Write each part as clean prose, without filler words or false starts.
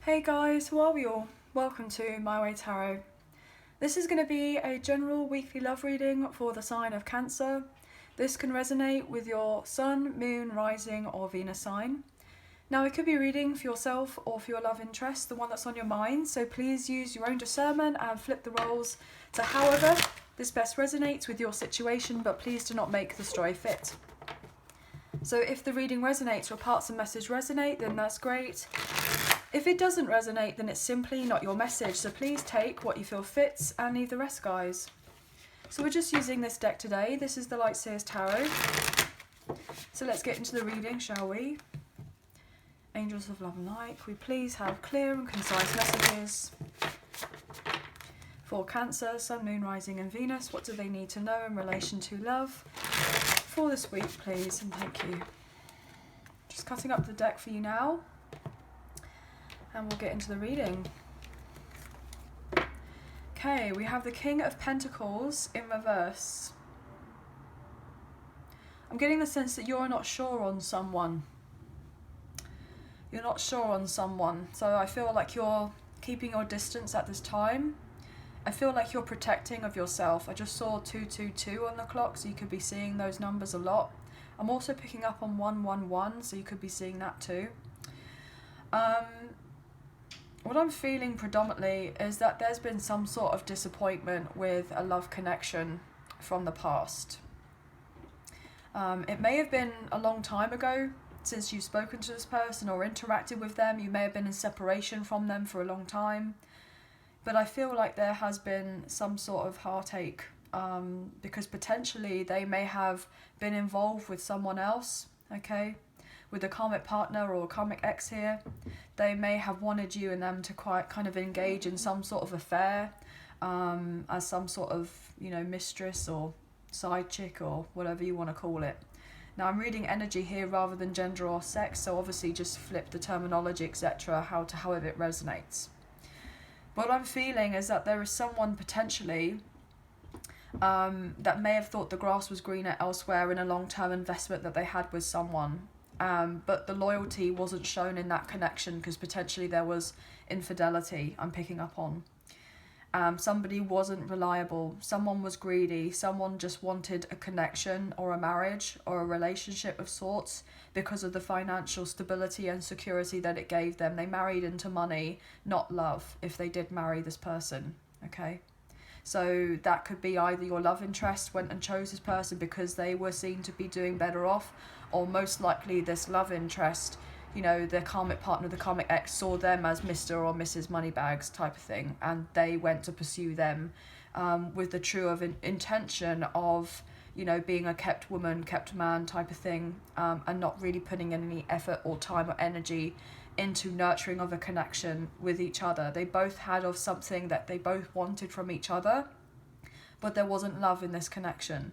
Hey guys, how are we all? Welcome to My Way Tarot. This is going to be a general weekly love reading for the sign of Cancer. This can resonate with your Sun, Moon, Rising or Venus sign. Now it could be reading for yourself or for your love interest, the one that's on your mind, so please use your own discernment and flip the roles to however this best resonates with your situation, but please do not make the story fit. So if the reading resonates or parts of the message resonate, then that's great. If it doesn't resonate, then it's simply not your message, so please take what you feel fits and leave the rest, guys. So we're just using this deck today. This is the Light Seer's Tarot. So let's get into the reading, shall we? Angels of Love and Light, can we please have clear and concise messages for Cancer, Sun, Moon, Rising and Venus? What do they need to know in relation to love for this week, please? And thank you. Just cutting up the deck for you now. And we'll get into the reading. Okay, we have the King of Pentacles in reverse. I'm getting the sense that you're not sure on someone. You're not sure on someone. So I feel like you're keeping your distance at this time. I feel like you're protecting of yourself. I just saw 222 on the clock, so you could be seeing those numbers a lot. I'm also picking up on 111, so you could be seeing that too. What I'm feeling predominantly is that there's been some sort of disappointment with a love connection from the past. It may have been a long time ago since you've spoken to this person or interacted with them. You may have been in separation from them for a long time. But I feel like there has been some sort of heartache because potentially they may have been involved with someone else, okay? With a karmic partner or a karmic ex here. They may have wanted you and them to quite kind of engage in some sort of affair as some sort of, mistress or side chick or whatever you want to call it. Now I'm reading energy here rather than gender or sex, so obviously just flip the terminology, etc., however it resonates. What I'm feeling is that there is someone potentially that may have thought the grass was greener elsewhere in a long-term investment that they had with someone. But the loyalty wasn't shown in that connection because potentially there was infidelity I'm picking up on. Somebody wasn't reliable, someone was greedy, someone just wanted a connection or a marriage or a relationship of sorts because of the financial stability and security that it gave them. They married into money, not love, if they did marry this person, okay? So that could be either your love interest went and chose this person because they were seen to be doing better off, or most likely this love interest, their karmic partner, the karmic ex, saw them as Mr. or Mrs. Moneybags type of thing, and they went to pursue them with the true of intention of, being a kept woman, kept man type of thing, and not really putting any effort or time or energy into nurturing of a connection with each other. They both had of something that they both wanted from each other, but there wasn't love in this connection.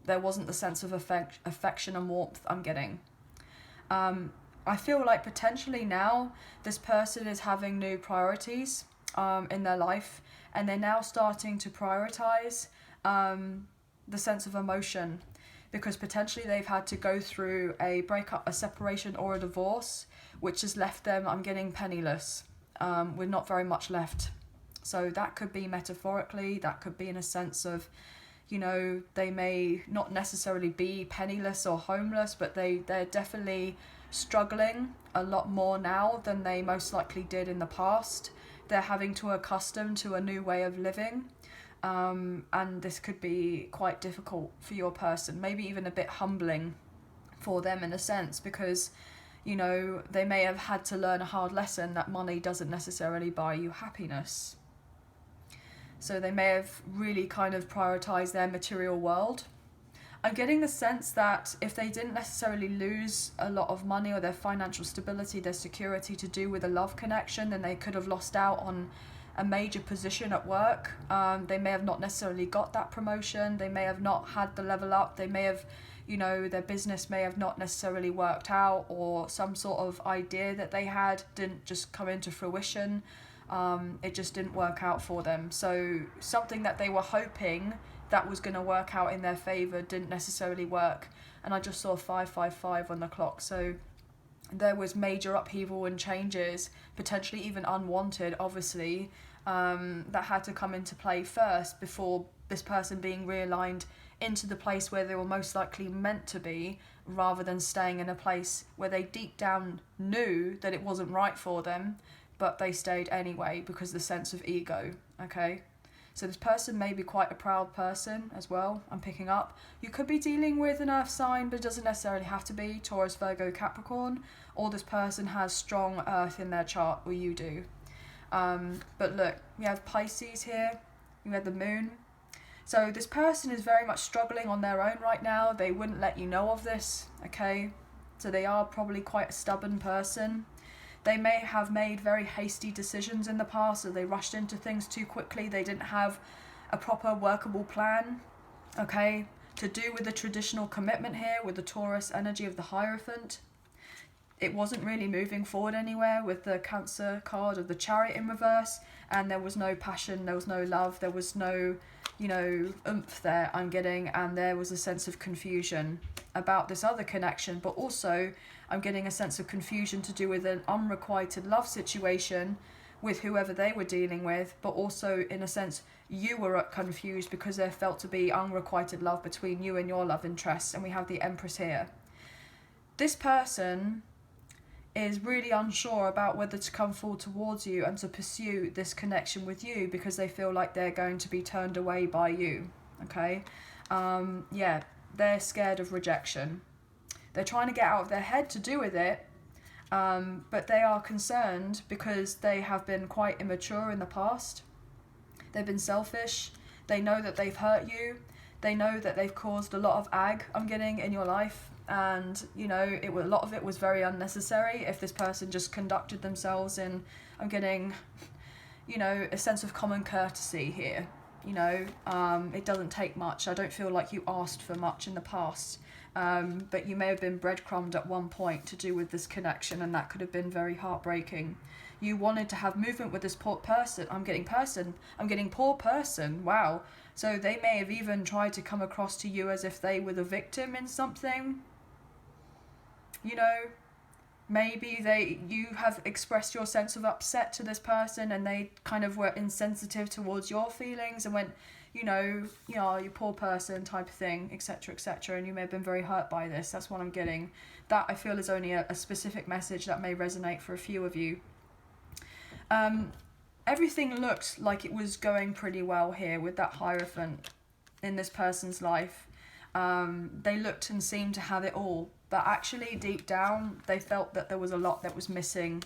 There wasn't the sense of affection and warmth I'm getting. I feel like potentially now this person is having new priorities in their life, and they're now starting to prioritize the sense of emotion, because potentially they've had to go through a breakup, a separation or a divorce, which has left them, I'm getting, penniless, with not very much left. So that could be metaphorically, that could be in a sense of, they may not necessarily be penniless or homeless, but they're definitely struggling a lot more now than they most likely did in the past. They're having to accustom to a new way of living. And this could be quite difficult for your person, maybe even a bit humbling for them in a sense, because they may have had to learn a hard lesson that money doesn't necessarily buy you happiness. So they may have really kind of prioritized their material world. I'm getting the sense that if they didn't necessarily lose a lot of money or their financial stability, their security to do with a love connection, then they could have lost out on a major position at work. They may have not necessarily got that promotion. They may have not had the level up. They may have, their business may have not necessarily worked out, or some sort of idea that they had didn't just come into fruition. It just didn't work out for them. So something that they were hoping that was going to work out in their favor didn't necessarily work. And I just saw 555 on the clock. So there was major upheaval and changes, potentially even unwanted, obviously, that had to come into play first before this person being realigned into the place where they were most likely meant to be, rather than staying in a place where they deep down knew that it wasn't right for them, but they stayed anyway because of the sense of ego, okay? So this person may be quite a proud person as well, I'm picking up. You could be dealing with an earth sign, but it doesn't necessarily have to be Taurus, Virgo, Capricorn, or this person has strong earth in their chart, or you do. But look, we have Pisces here, you have the moon. So this person is very much struggling on their own right now. They wouldn't let you know of this, okay? So they are probably quite a stubborn person. They may have made very hasty decisions in the past, so they rushed into things too quickly. They didn't have a proper workable plan, okay? To do with the traditional commitment here, with the Taurus energy of the Hierophant. It wasn't really moving forward anywhere with the Cancer card of the Chariot in reverse, and there was no passion, there was no love, there was no, oomph there, I'm getting, and there was a sense of confusion about this other connection, but also I'm getting a sense of confusion to do with an unrequited love situation with whoever they were dealing with, but also in a sense you were confused because there felt to be unrequited love between you and your love interest, and we have the Empress here. This person is really unsure about whether to come forward towards you and to pursue this connection with you because they feel like they're going to be turned away by you, okay? They're scared of rejection. They're trying to get out of their head to do with it, but they are concerned because they have been quite immature in the past. They've been selfish. They know that they've hurt you. They know that they've caused a lot of ag, I'm getting, in your life. And, a lot of it was very unnecessary if this person just conducted themselves in, I'm getting, a sense of common courtesy here. It doesn't take much. I don't feel like you asked for much in the past. But you may have been breadcrumbed at one point to do with this connection, and that could have been very heartbreaking. You wanted to have movement with this poor person. I'm getting poor person. Wow. So they may have even tried to come across to you as if they were the victim in something. Maybe you have expressed your sense of upset to this person and they kind of were insensitive towards your feelings and went, you poor person type of thing, etc., etc. And you may have been very hurt by this. That's what I'm getting. That I feel is only a specific message that may resonate for a few of you. Everything looked like it was going pretty well here with that Hierophant in this person's life. They looked and seemed to have it all, but actually deep down they felt that there was a lot that was missing.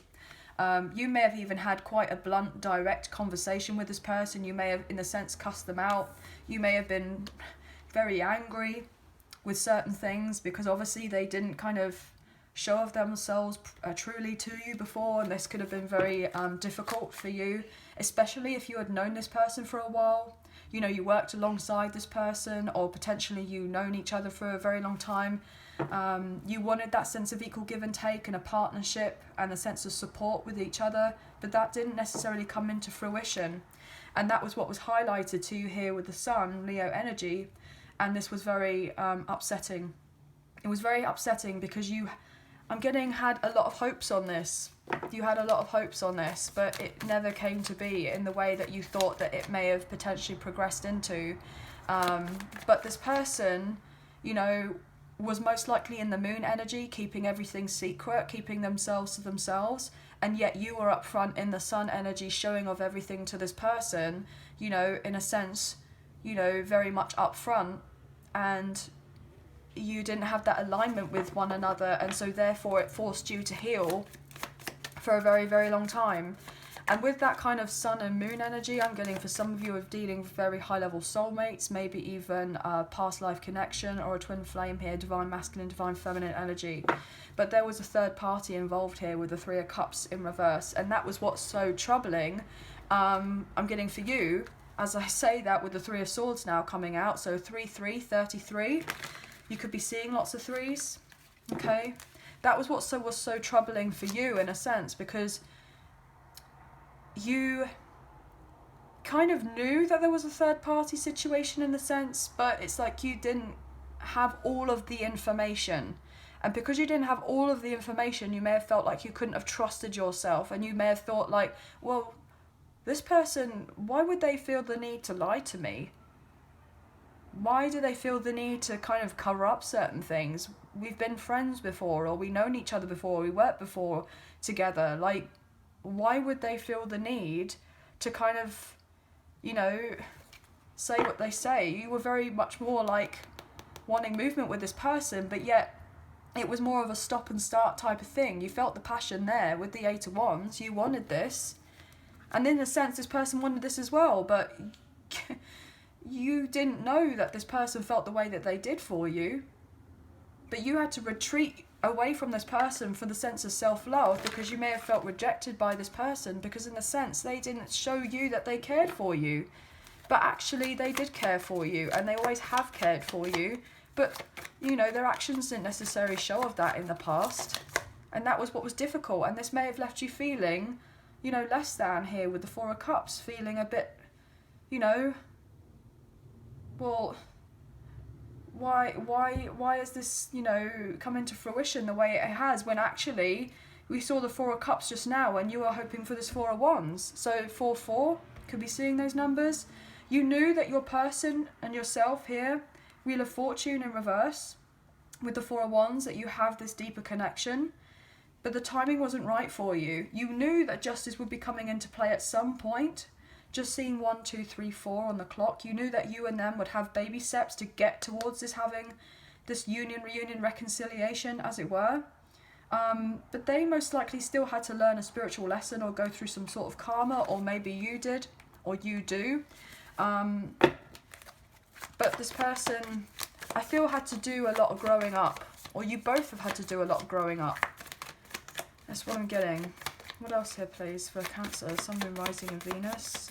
You may have even had quite a blunt, direct conversation with this person. You may have, in a sense, cussed them out. You may have been very angry with certain things because obviously they didn't kind of show of themselves truly to you before, and this could have been very difficult for you, especially if you had known this person for a while. You worked alongside this person, or potentially you known each other for a very long time. You wanted that sense of equal give and take and a partnership and a sense of support with each other, but that didn't necessarily come into fruition. And that was what was highlighted to you here with the Sun, Leo energy, and this was very upsetting. It was very upsetting because I'm getting had a lot of hopes on this. You had a lot of hopes on this, but it never came to be in the way that you thought that it may have potentially progressed into. But this person, was most likely in the moon energy, keeping everything secret, keeping themselves to themselves, and yet you were up front in the sun energy, showing off everything to this person, in a sense, very much up front, and you didn't have that alignment with one another, and so therefore it forced you to heal for a very, very long time. And with that kind of sun and moon energy, I'm getting for some of you of dealing with very high level soulmates, maybe even a past life connection or a twin flame here, divine masculine, divine feminine energy. But there was a third party involved here with the Three of Cups in reverse, and that was what's so troubling. I'm getting for you, as I say that with the Three of Swords now coming out, so 33. You could be seeing lots of threes, okay? That was what was so troubling for you in a sense, because you kind of knew that there was a third party situation in a sense, but it's like you didn't have all of the information. And because you didn't have all of the information, you may have felt like you couldn't have trusted yourself, and you may have thought like, well, this person, why would they feel the need to lie to me? Why do they feel the need to kind of cover up certain things? We've been friends before, or we've known each other before, we worked before together. Like, why would they feel the need to kind of, you know, say what they say? You were very much more like wanting movement with this person, but yet it was more of a stop and start type of thing. You felt the passion there with the 8 of Wands. You wanted this. And in a sense, this person wanted this as well, but you didn't know that this person felt the way that they did for you. But you had to retreat away from this person for the sense of self-love, because you may have felt rejected by this person, because in a sense, they didn't show you that they cared for you. But actually, they did care for you, and they always have cared for you. But, you know, their actions didn't necessarily show of that in the past. And that was what was difficult. And this may have left you feeling, you know, less than here with the 4 of Cups, feeling a bit, you know, well, why is this, you know, come into fruition the way it has, when actually we saw the 4 of Cups just now and you were hoping for this 4 of Wands. So 4-4, could be seeing those numbers. You knew that your person and yourself here, Wheel of Fortune in reverse, with the 4 of Wands, that you have this deeper connection, but the timing wasn't right for you. You knew that justice would be coming into play at some point. Just seeing 1, 2, 3, 4 on the clock, you knew that you and them would have baby steps to get towards this, having this union, reunion, reconciliation, as it were. But they most likely still had to learn a spiritual lesson or go through some sort of karma, or maybe you did, or you do. But this person, I feel, had to do a lot of growing up, or you both have had to do a lot of growing up. That's what I'm getting. What else here, please, for Cancer? Sun, Moon, Rising, and Venus.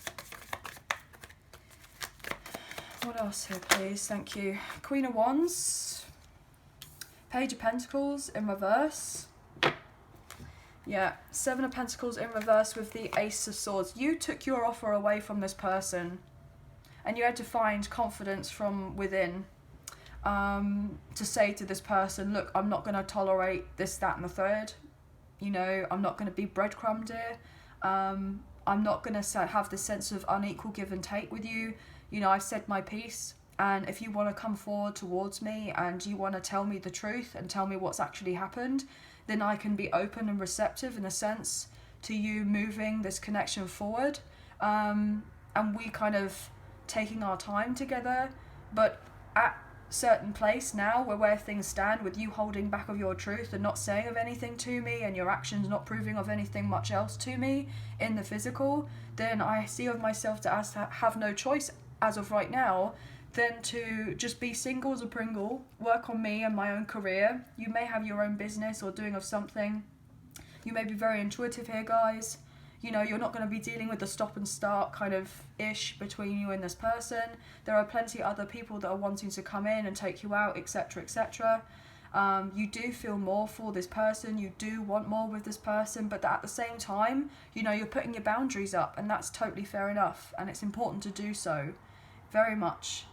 What else here, please? Thank you. Queen of Wands. Page of Pentacles in reverse. Yeah, 7 of Pentacles in reverse with the Ace of Swords. You took your offer away from this person, and you had to find confidence from within to say to this person, look, I'm not going to tolerate this, that, and the third. You know, I'm not going to be breadcrumbed here. I'm not going to have this sense of unequal give and take with you. You know, I've said my piece, and if you want to come forward towards me and you want to tell me the truth and tell me what's actually happened, then I can be open and receptive in a sense to you moving this connection forward. And we kind of taking our time together, but at certain place now where things stand, with you holding back of your truth and not saying of anything to me, and your actions not proving of anything much else to me in the physical, then I see of myself to have no choice as of right now than to just be single as a Pringle, work on me and my own career. You may have your own business or doing of something. You may be very intuitive here, guys. You know, you're not going to be dealing with the stop and start kind of ish between you and this person. There are plenty of other people that are wanting to come in and take you out, etc., etc. You do feel more for this person. You do want more with this person, but at the same time, you know, you're putting your boundaries up, and that's totally fair enough, and it's important to do so, very much.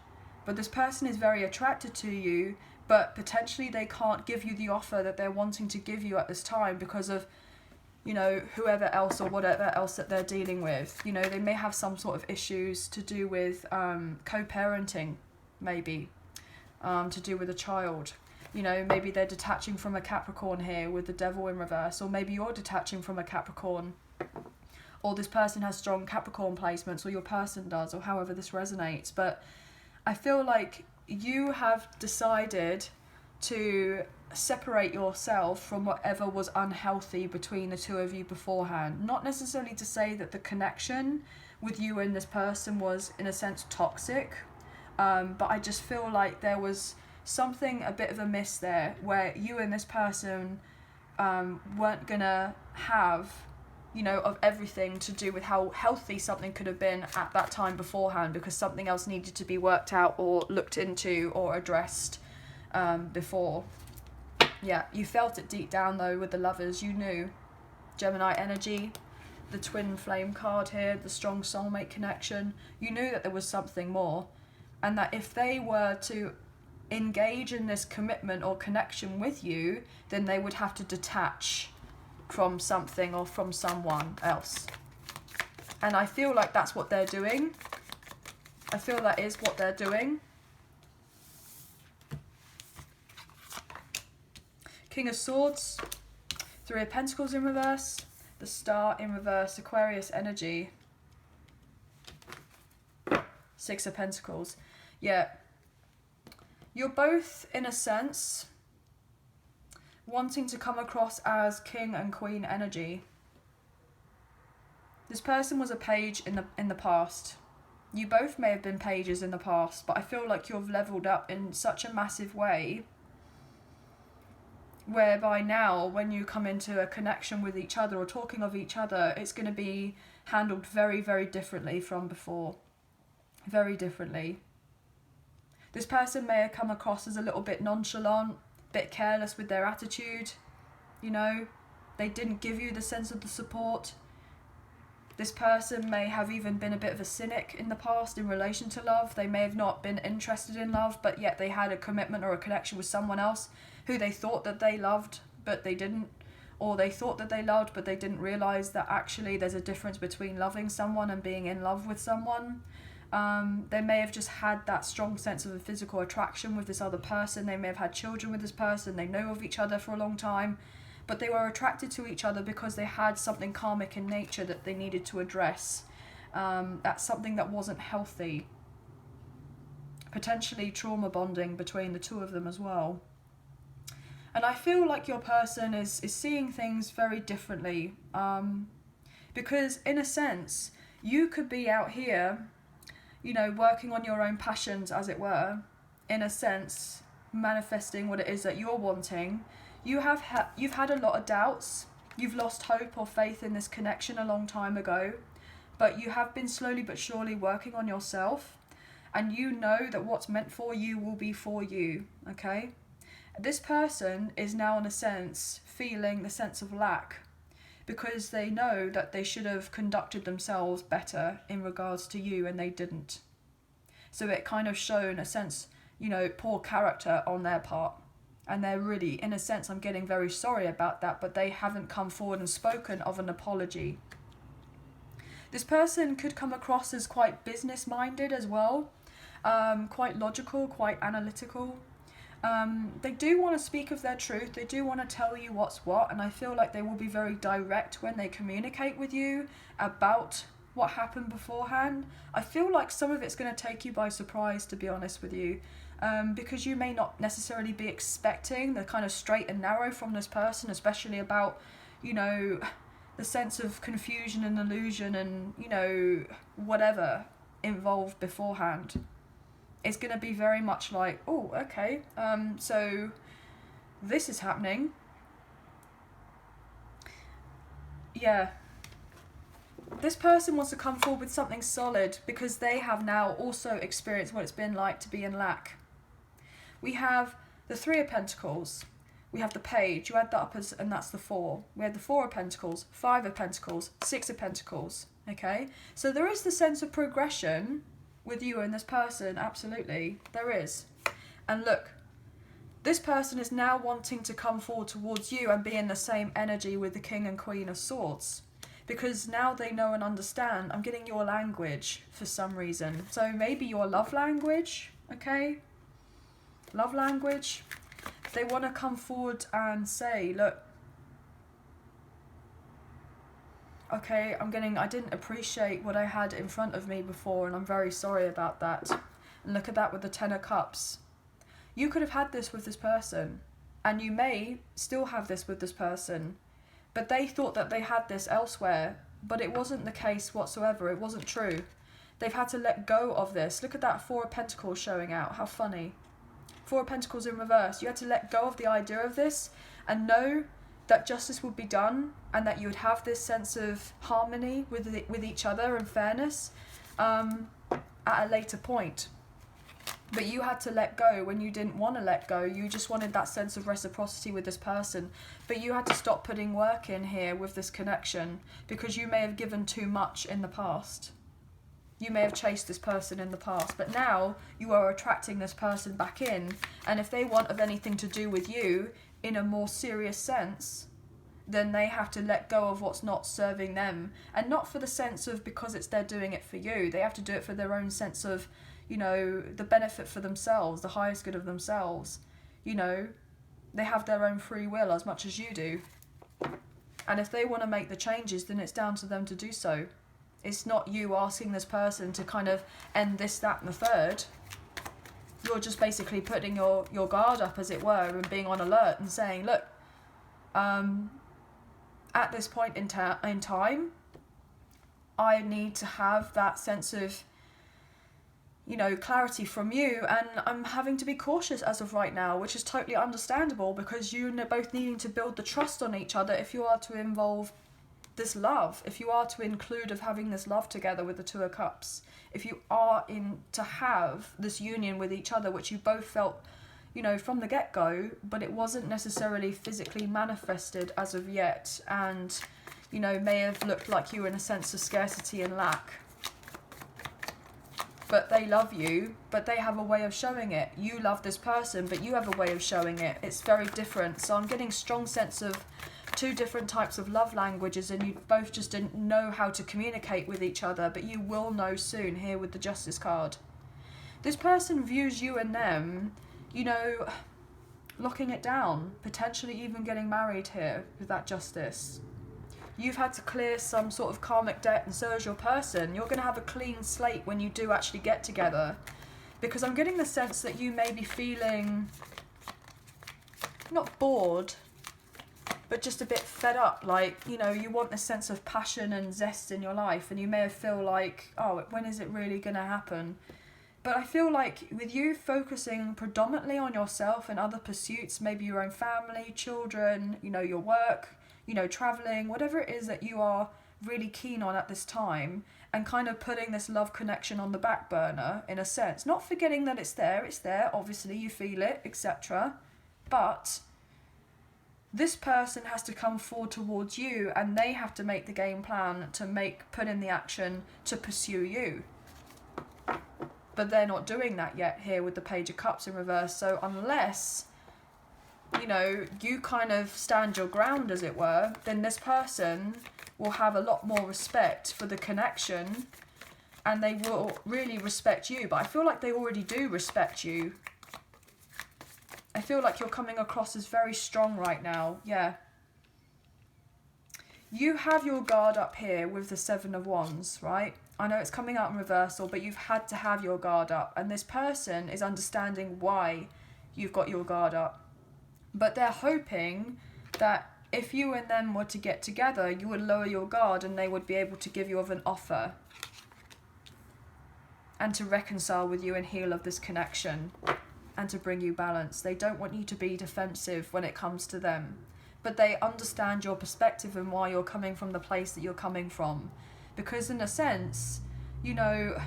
But this person is very attracted to you, but potentially they can't give you the offer that they're wanting to give you at this time because of, you know, whoever else or whatever else that they're dealing with. You know, they may have some sort of issues to do with co-parenting, maybe, to do with a child. You know, maybe they're detaching from a Capricorn here with the Devil in reverse, or maybe you're detaching from a Capricorn, or this person has strong Capricorn placements, or your person does, or however this resonates. But I feel like you have decided to separate yourself from whatever was unhealthy between the two of you beforehand. Not necessarily to say that the connection with you and this person was, in a sense, toxic, but I just feel like there was something, a bit of a miss there, where you and this person weren't gonna have, you know, of everything to do with how healthy something could have been at that time beforehand, because something else needed to be worked out or looked into or addressed before. Yeah, you felt it deep down though with the Lovers. You knew. Gemini energy, the twin flame card here, the strong soulmate connection. You knew that there was something more, and that if they were to engage in this commitment or connection with you, then they would have to detach from something or from someone else. And I feel like that's what they're doing. I feel that is what they're doing. King of Swords, Three of Pentacles in reverse, the Star in reverse, Aquarius energy, Six of Pentacles. Yeah, you're both, in a sense, wanting to come across as King and Queen energy. This person was a page in the past. You both may have been pages in the past, but I feel like you've leveled up in such a massive way, whereby now when you come into a connection with each other or talking of each other, it's going to be handled very, very differently from before. Very differently. This person may have come across as a little bit nonchalant, a bit careless with their attitude, you know. They didn't give you the sense of the support. This person may have even been a bit of a cynic in the past in relation to love. They may have not been interested in love, but yet they had a commitment or a connection with someone else who they thought that they loved, but they didn't. Or they thought that they loved, but they didn't realise that actually there's a difference between loving someone and being in love with someone. They may have just had that strong sense of a physical attraction with this other person. They may have had children with this person. They know of each other for a long time. But they were attracted to each other because they had something karmic in nature that they needed to address. That's something that wasn't healthy. Potentially trauma bonding between the two of them as well. And I feel like your person is seeing things very differently. Because in a sense, you could be out here, you know, working on your own passions, as it were, in a sense, manifesting what it is that you're wanting. You've had a lot of doubts. You've lost hope or faith in this connection a long time ago, but you have been slowly but surely working on yourself, and you know that what's meant for you will be for you, okay? This person is now, in a sense, feeling the sense of lack because they know that they should have conducted themselves better in regards to you and they didn't. So it kind of shown a sense, you know, poor character on their part. And they're really, in a sense, I'm getting very sorry about that, but they haven't come forward and spoken of an apology. This person could come across as quite business-minded as well, quite logical, quite analytical. They do want to speak of their truth, they do want to tell you what's what, and I feel like they will be very direct when they communicate with you about what happened beforehand. I feel like some of it's going to take you by surprise, to be honest with you. Because you may not necessarily be expecting the kind of straight and narrow from this person, especially about, you know, the sense of confusion and illusion and, you know, whatever involved beforehand. It's going to be very much like, oh, okay, so this is happening. Yeah. This person wants to come forward with something solid because they have now also experienced what it's been like to be in lack. We have the Three of Pentacles. We have the Page. You add that up and that's the Four. We have the Four of Pentacles, Five of Pentacles, Six of Pentacles. Okay? So there is the sense of progression with you and this person. Absolutely. There is. And look, this person is now wanting to come forward towards you and be in the same energy with the King and Queen of Swords. Because now they know and understand. I'm getting your language for some reason. So maybe your love language. Okay? Love language. They want to come forward and say, look, okay, I didn't appreciate what I had in front of me before and I'm very sorry about that. And look at that with the Ten of Cups. You could have had this with this person and you may still have this with this person, but they thought that they had this elsewhere, but it wasn't the case whatsoever. It wasn't true. They've had to let go of this. Look at that Four of Pentacles showing out. How funny. Four of Pentacles in reverse. You had to let go of the idea of this and know that justice would be done and that you would have this sense of harmony with each other and fairness at a later point. But you had to let go when you didn't want to let go. You just wanted that sense of reciprocity with this person. But you had to stop putting work in here with this connection because you may have given too much in the past. You may have chased this person in the past, but now you are attracting this person back in. And if they want of anything to do with you in a more serious sense, then they have to let go of what's not serving them. And not for the sense of because they're doing it for you. They have to do it for their own sense of, you know, the benefit for themselves, the highest good of themselves. You know, they have their own free will as much as you do. And if they want to make the changes, then it's down to them to do so. It's not you asking this person to kind of end this, that, and the third. You're just basically putting your guard up, as it were, and being on alert and saying, look, at this point in time, I need to have that sense of, you know, clarity from you, and I'm having to be cautious as of right now, which is totally understandable, because you're both needing to build the trust on each other if you are to involve this love, if you are to include of having this love together with the Two of Cups, if you are to have this union with each other, which you both felt, you know, from the get-go, but it wasn't necessarily physically manifested as of yet, and, you know, may have looked like you were in a sense of scarcity and lack. But they love you, but they have a way of showing it. You love this person, but you have a way of showing it. It's very different. So I'm getting strong sense of two different types of love languages, and you both just didn't know how to communicate with each other, but you will know soon here with the Justice card. This person views you and them, you know, locking it down, potentially even getting married here with that Justice. You've had to clear some sort of karmic debt, and so is your person. You're going to have a clean slate when you do actually get together. Because I'm getting the sense that you may be feeling, not bored, but just a bit fed up. Like, you know, you want a sense of passion and zest in your life, and you may feel like, oh, when is it really going to happen? But I feel like with you focusing predominantly on yourself and other pursuits, maybe your own family, children, you know, your work, you know, traveling, whatever it is that you are really keen on at this time, and kind of putting this love connection on the back burner, in a sense. Not forgetting that it's there, obviously you feel it, etc. But this person has to come forward towards you, and they have to make the game plan to put in the action to pursue you. But they're not doing that yet here with the Page of Cups in reverse. So unless, you know, you kind of stand your ground, as it were, then this person will have a lot more respect for the connection, and they will really respect you. But I feel like they already do respect you. I feel like you're coming across as very strong right now. Yeah. You have your guard up here with the Seven of Wands, right? I know it's coming out in reversal, but you've had to have your guard up. And this person is understanding why you've got your guard up. But they're hoping that if you and them were to get together, you would lower your guard, and they would be able to give you an offer and to reconcile with you and heal of this connection and to bring you balance. They don't want you to be defensive when it comes to them, but they understand your perspective and why you're coming from the place that you're coming from. Because in a sense, you know,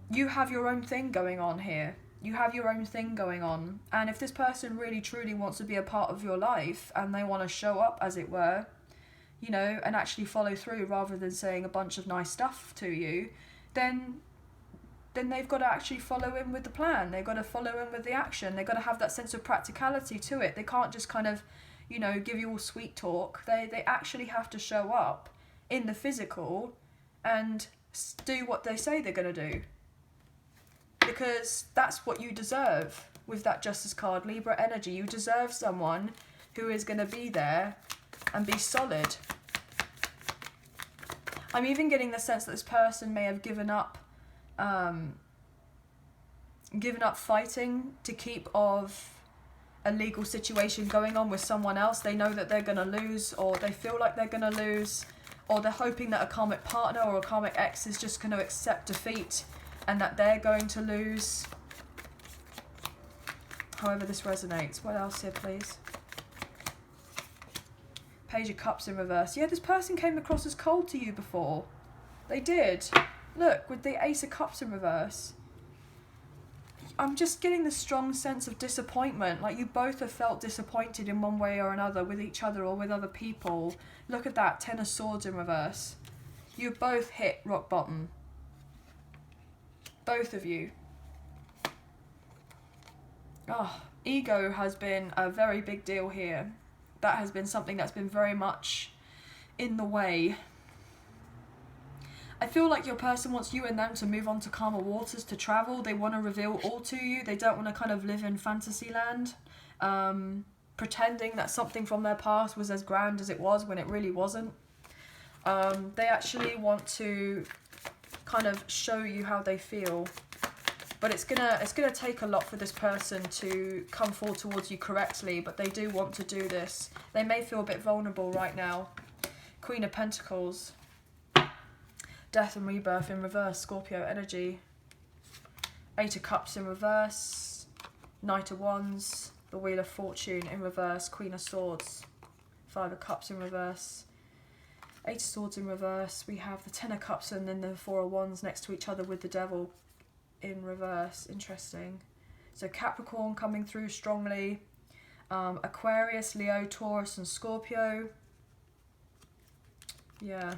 you have your own thing going on here. You have your own thing going on. And if this person really truly wants to be a part of your life, and they want to show up, as it were, you know, and actually follow through rather than saying a bunch of nice stuff to you, then they've got to actually follow in with the plan. They've got to follow in with the action. They've got to have that sense of practicality to it. They can't just kind of, you know, give you all sweet talk. They actually have to show up in the physical and do what they say they're going to do. Because that's what you deserve with that Justice card, Libra energy. You deserve someone who is going to be there and be solid. I'm even getting the sense that this person may have given up fighting to keep of a legal situation going on with someone else. They know that they're going to lose, or they feel like they're going to lose, or they're hoping that a karmic partner or a karmic ex is just going to accept defeat and that they're going to lose. However this resonates. What else here, please? Page of Cups in reverse. Yeah, this person came across as cold to you before. They did. Look, with the Ace of Cups in reverse. I'm just getting this strong sense of disappointment. Like you both have felt disappointed in one way or another with each other or with other people. Look at that, Ten of Swords in reverse. You've both hit rock bottom. Both of you. Oh, ego has been a very big deal here. That has been something that's been very much in the way. I feel like your person wants you and them to move on to calmer waters, to travel. They want to reveal all to you. They don't want to kind of live in fantasy land, pretending that something from their past was as grand as it was when it really wasn't. They actually want to kind of show you how they feel. But it's gonna take a lot for this person to come forward towards you correctly, but they do want to do this. They may feel a bit vulnerable right now. Queen of Pentacles. Death and rebirth in reverse, Scorpio energy. Eight of Cups in reverse. Knight of Wands. The Wheel of Fortune in reverse. Queen of Swords. Five of Cups in reverse. Eight of Swords in reverse. We have the Ten of Cups and then the Four of Wands next to each other with the Devil in reverse. Interesting. So Capricorn coming through strongly. Aquarius, Leo, Taurus and Scorpio. Yeah.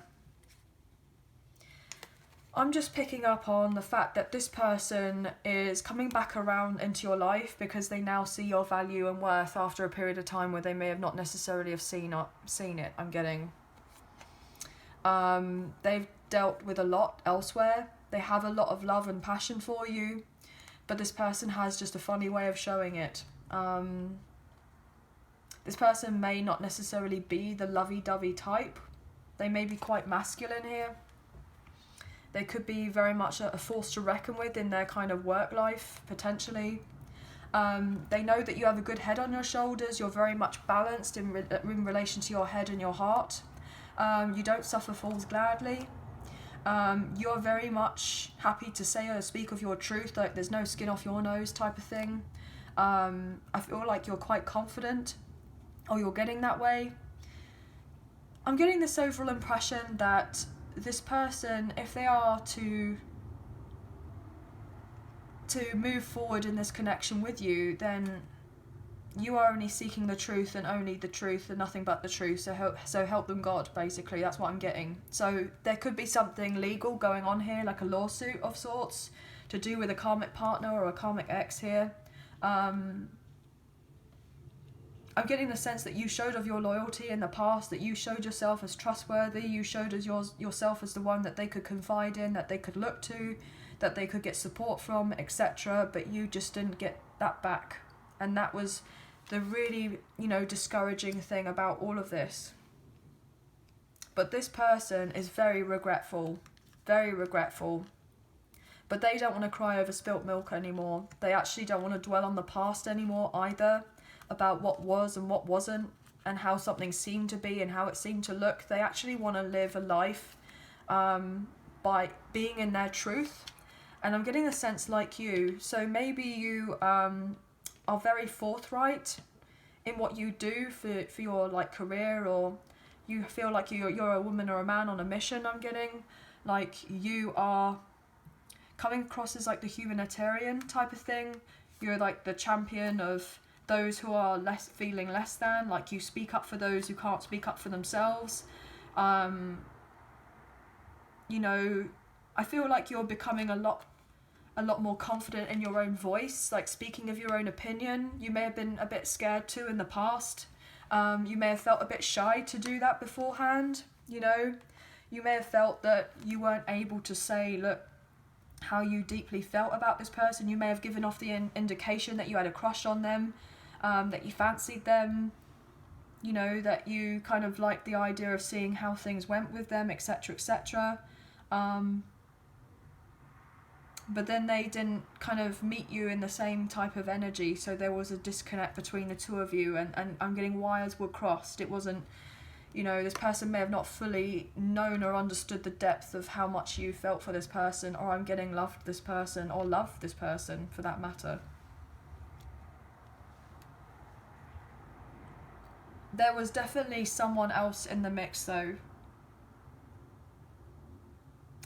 I'm just picking up on the fact that this person is coming back around into your life because they now see your value and worth after a period of time where they may have not necessarily have seen it, I'm getting. They've dealt with a lot elsewhere. They have a lot of love and passion for you, but this person has just a funny way of showing it. This person may not necessarily be the lovey-dovey type. They may be quite masculine here. They could be very much a force to reckon with in their kind of work life, potentially. They know that you have a good head on your shoulders. You're very much balanced in relation to your head and your heart. You don't suffer fools gladly. You're very much happy to say or speak of your truth, like there's no skin off your nose type of thing. I feel like you're quite confident, or you're getting that way. I'm getting this overall impression that this person, if they are to move forward in this connection with you, then you are only seeking the truth and only the truth and nothing but the truth. So help them God, basically. That's what I'm getting. So there could be something legal going on here, like a lawsuit of sorts, to do with a karmic partner or a karmic ex here. I'm getting the sense that you showed of your loyalty in the past, that you showed yourself as trustworthy, you showed as yourself as the one that they could confide in, that they could look to, that they could get support from, etc. But you just didn't get that back. And that was the really, discouraging thing about all of this. But this person is very regretful, very regretful. But they don't want to cry over spilt milk anymore. They actually don't want to dwell on the past anymore either, about what was and what wasn't, and how something seemed to be and how it seemed to look. They actually want to live a life by being in their truth. And I'm getting a sense like you. So maybe you are very forthright in what you do for your career, or you feel like you're a woman or a man on a mission. I'm getting like you are coming across as like the humanitarian type of thing. You're like the champion of those who are feeling less than, like you speak up for those who can't speak up for themselves. I feel like you're becoming a lot more confident in your own voice, like speaking of your own opinion. You may have been a bit scared too in the past. You may have felt a bit shy to do that beforehand. You may have felt that you weren't able to say, look, how you deeply felt about this person. You may have given off the indication that you had a crush on them, that you fancied them, that you kind of liked the idea of seeing how things went with them, etc., etc. But then they didn't kind of meet you in the same type of energy, so there was a disconnect between the two of you, and I'm getting wires were crossed. It wasn't, this person may have not fully known or understood the depth of how much you felt for this person, or I'm getting loved this person, or loved this person for that matter. There was definitely someone else in the mix though.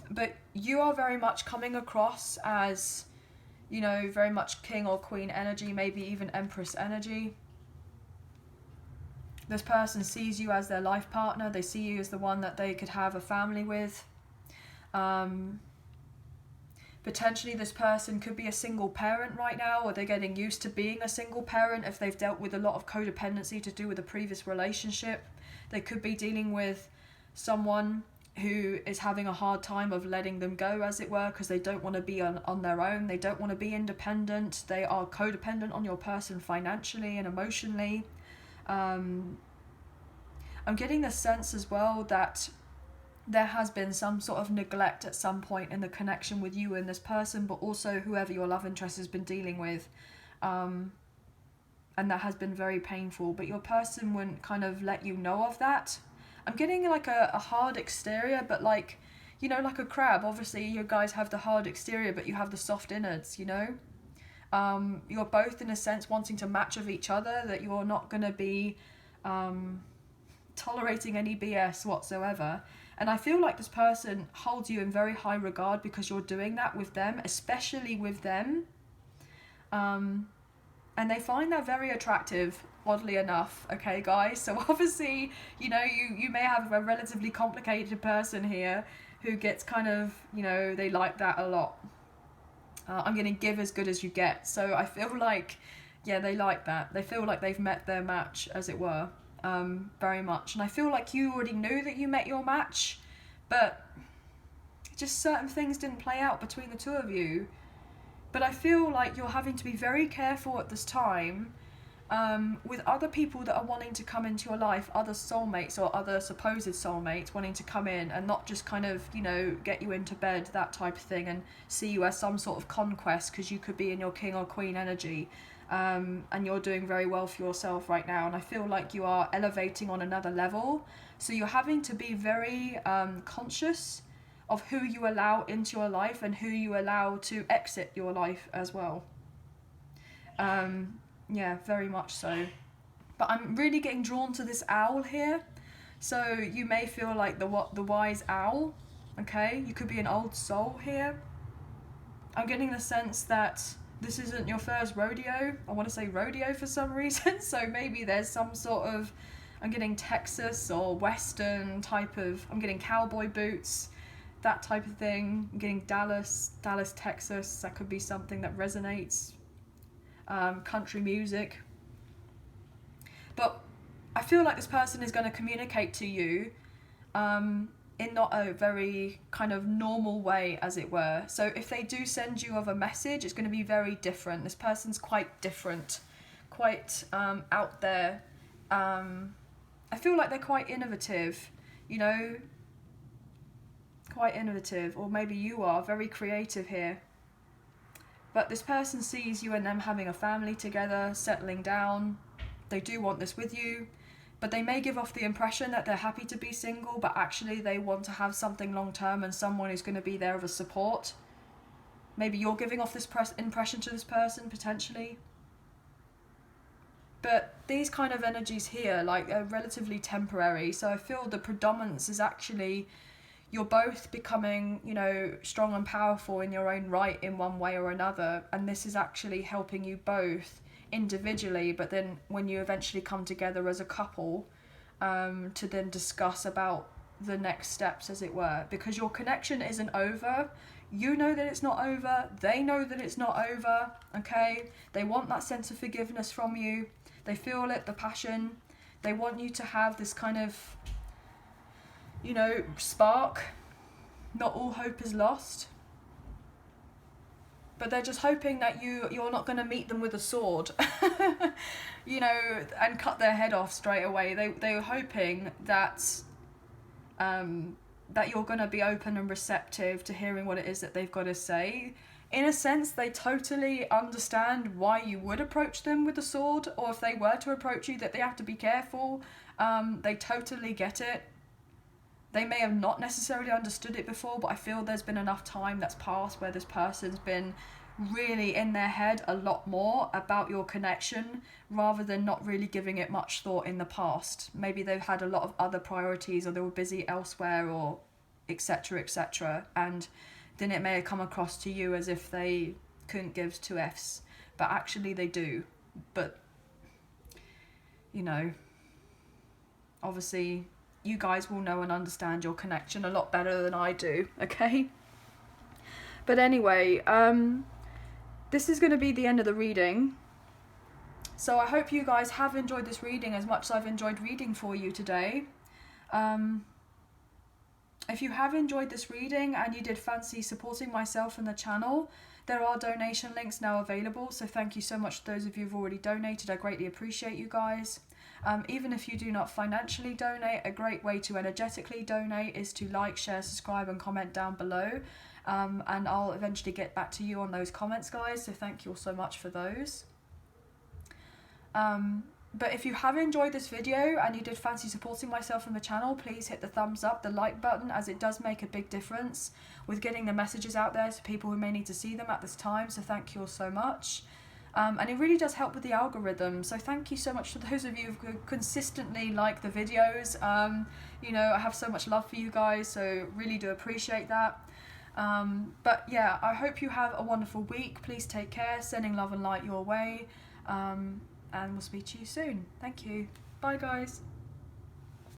But you are very much coming across as, very much king or queen energy, maybe even empress energy. This person sees you as their life partner. They see you as the one that they could have a family with. Potentially this person could be a single parent right now, or they're getting used to being a single parent if they've dealt with a lot of codependency to do with a previous relationship. They could be dealing with someone who is having a hard time of letting them go, as it were, because they don't want to be on their own. They don't want to be independent. They are codependent on your person financially and emotionally. I'm getting the sense as well that there has been some sort of neglect at some point in the connection with you and this person, but also whoever your love interest has been dealing with. And that has been very painful, but your person wouldn't kind of let you know of that. I'm getting like a hard exterior, but like, you know, like a crab. Obviously you guys have the hard exterior, but you have the soft innards, you know? You're both in a sense wanting to match of each other, that you're not going to be tolerating any BS whatsoever. And I feel like this person holds you in very high regard because you're doing that with them, especially with them. And they find that very attractive, oddly enough, okay, guys? So obviously, you know, you may have a relatively complicated person here who gets kind of, you know, they like that a lot. I'm going to give as good as you get. So I feel like, yeah, they like that. They feel like they've met their match, as it were. Very much. And I feel like you already knew that you met your match, but just certain things didn't play out between the two of you. But I feel like you're having to be very careful at this time with other people that are wanting to come into your life, other soulmates or other supposed soulmates wanting to come in and not just kind of, you know, get you into bed, that type of thing, and see you as some sort of conquest because you could be in your king or queen energy. And you're doing very well for yourself right now, and I feel like you are elevating on another level, so you're having to be very conscious of who you allow into your life and who you allow to exit your life as well. Yeah, very much so. But I'm really getting drawn to this owl here, so you may feel like the wise owl. Okay, you could be an old soul here. I'm getting the sense that this isn't your first rodeo. I want to say rodeo for some reason, so maybe there's some sort of, I'm getting Texas or Western type of, I'm getting cowboy boots, that type of thing. I'm getting Dallas, Texas, that could be something that resonates. Country music. But I feel like this person is going to communicate to you in not a very kind of normal way, as it were. So if they do send you of a message, it's going to be very different. This person's quite different, quite out there. I feel like they're quite innovative, you know, quite innovative, or maybe you are very creative here. But this person sees you and them having a family together, settling down. They do want this with you. But they may give off the impression that they're happy to be single, but actually they want to have something long term and someone who's going to be there of a support. Maybe you're giving off this impression to this person, potentially. But these kind of energies here, like, are relatively temporary. So I feel the predominance is actually you're both becoming, you know, strong and powerful in your own right in one way or another. And this is actually helping you both individually, but then when you eventually come together as a couple, to then discuss about the next steps, as it were, because your connection isn't over. You know that it's not over, they know that it's not over, okay? They want that sense of forgiveness from you, they feel it, the passion, they want you to have this kind of, you know, spark. Not all hope is lost. But they're just hoping that you're not going to meet them with a sword, you know, and cut their head off straight away. They're hoping that that you're going to be open and receptive to hearing what it is that they've got to say. In a sense, they totally understand why you would approach them with a sword, or if they were to approach you, that they have to be careful. They totally get it. They may have not necessarily understood it before, but I feel there's been enough time that's passed where this person's been really in their head a lot more about your connection, rather than not really giving it much thought in the past. Maybe they've had a lot of other priorities, or they were busy elsewhere, or etc., and then it may have come across to you as if they couldn't give two Fs, but actually they do. But, you know, obviously you guys will know and understand your connection a lot better than I do, okay? But anyway, this is going to be the end of the reading. So I hope you guys have enjoyed this reading as much as I've enjoyed reading for you today. If you have enjoyed this reading and you did fancy supporting myself and the channel, there are donation links now available. So thank you so much to those of you who've already donated. I greatly appreciate you guys. Even if you do not financially donate, a great way to energetically donate is to like, share, subscribe and comment down below. And I'll eventually get back to you on those comments, guys. So thank you all so much for those. But if you have enjoyed this video and you did fancy supporting myself and the channel, please hit the thumbs up, the like button, as it does make a big difference with getting the messages out there to people who may need to see them at this time. So thank you all so much. And it really does help with the algorithm. So thank you so much to those of you who consistently like the videos. You know, I have so much love for you guys, so really do appreciate that. But yeah, I hope you have a wonderful week. Please take care, sending love and light your way. And we'll speak to you soon. Thank you. Bye, guys.